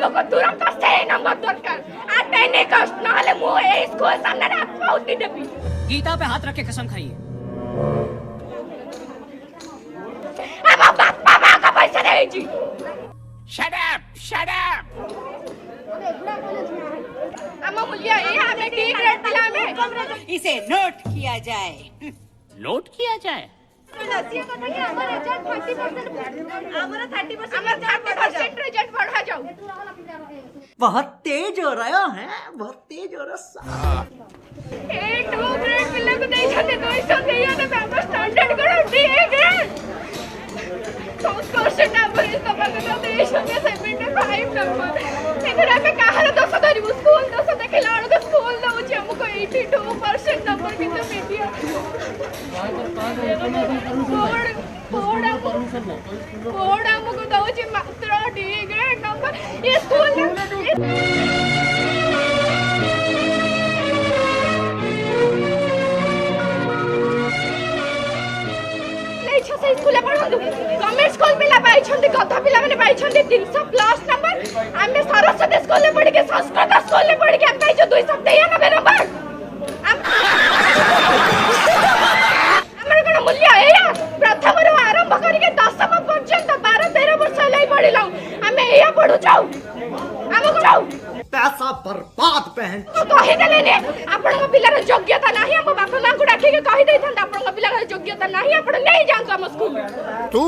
हमको तुरंत सही नंबर दरकार आते नहीं कष्ट ना ले मु ए स्कूल सामने आत्माहुति देबी। गीता पे हाथ रख के कसम खाइए। अब बापा मां का पैसा दे जी। Shut up. अम्मा मुलिया ये हमें डी ग्रेड मिला में इसे नोट किया जाए। नोट किया जाए। नसिया कथा कि हमर रिजल्ट 30% हमर 30% रिजल्ट बढ़ा जाऊ। बहुत तेज हो रहा है, बहुत तेज हो रहा ए टू ग्रेड मिला को दे छते 200 देया ने बाबा स्टैंडर्ड करो डी ग्रेड। तो क्वेश्चन नंबर इस तबक तो दे छते 75 नंबर। इधर पे कहार 200 धरी स्कूल 200 देखला और स्कूल दउची हमको 82% नंबर की तो मीडिया बोर्ड हमको दउची मात्र डी ग्रेड नंबर ये स्कूल स्कूल पढ़ु गवर्नमेंट स्कूल पिला पाई छंती कथा पिला माने पाई छंती 300 प्लस नंबर आमे सरस्वती स्कूल में पढ़ के संस्कृत स्कूल में पढ़ के हम पाई 293 नंबर हमर कोन मूल्य एया प्रथम रु आरंभ करके 10वीं पर्यंत 12 13 वर्ष लई पढ़िलौ आमे एया पढ़ु जाऊ हमको जाऊ पैसा बर्बाद बहन। कहि देले ने आपन पिलार योग्यता नाही हम बापा मां को डाकी के कहि दैथन आपन पिलार योग्यता नाही आपन नहीं जांतो हम स्कूल तू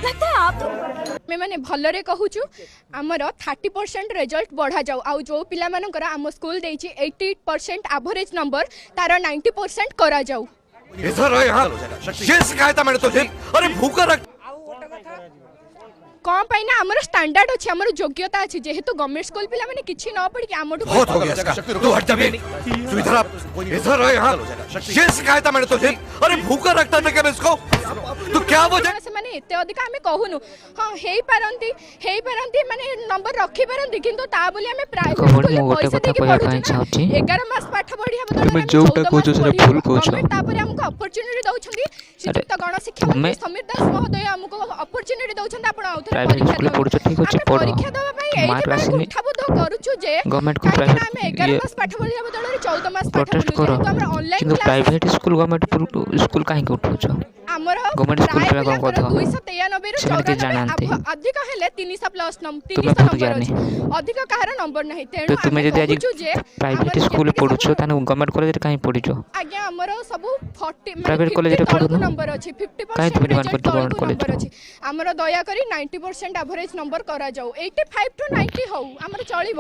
लता आप मैं माने भलरे कहूछु हमर 30% रिजल्ट बढ़ा जाऊ आ जो पिला मानकर हम स्कूल देछि 88% एवरेज नंबर तार 90% करा जाऊ। इधर यहां ये शिकायत मैंने तुझे अरे भूखा रख कौन पाई ना हमर स्टैंडर्ड अछि हमर योग्यता अछि जेहेतु गवर्नमेंट स्कूल पिला माने किछि न पढ़ के हमटू बहुत हो गया इसका तू हट जा बे तू इधर यहां ये शिकायत मैंने तुझे अरे भूखा रखता था क्या इसको तू क्या वो से माने एते अधिक हमें कहूनु हां हेई पारंती माने नंबर रखी पारंती किंतु ता बोली हमें प्राइवेट स्कूल में पैसा देके पढु 11 मास पाठ पढिया बदल में जोटा कोजो से फुल कोजो तापर हमको अपॉर्चुनिटी दउछंदी शिक्षित गण शिक्षा मंत्री समीर दास महोदय हमको अपॉर्चुनिटी दउछंदी आपण आउथरे प्राइवेट स्कूल पढुछ ठीक अछि पढ परीक्षा दबा पई मार्क आसीनी उठाबुद करूछु जे गवर्नमेंट को प्राइवेट हमें 11 मास पाठ पढिया बदल में 14 मास पाठ प्रोटेस्ट करो हमरा ऑनलाइन किंतु प्राइवेट स्कूल गवर्नमेंट स्कूल काहे के उठुछ हमर गवर्नमेंट स्कूल पे कोन कथ 293 रु 94 अधिक हेले 300 प्लस 300 नंबर अधिक कहार नंबर नहीं तेनु तो तुमे जदी आज प्राइवेट स्कूल पढुछ ताने गवर्नमेंट कॉलेज रे काहे पढिछ आज्ञा हमर सब 40 प्राइवेट कॉलेज रे पढु नंबर अछि 50% काहे तुमे डिमांड करतो गवर्नमेंट नंबर कॉलेज अछि हमर दया करी 90% एवरेज नंबर करा जाऊ 85 टू 90 हो हमर चलिबो।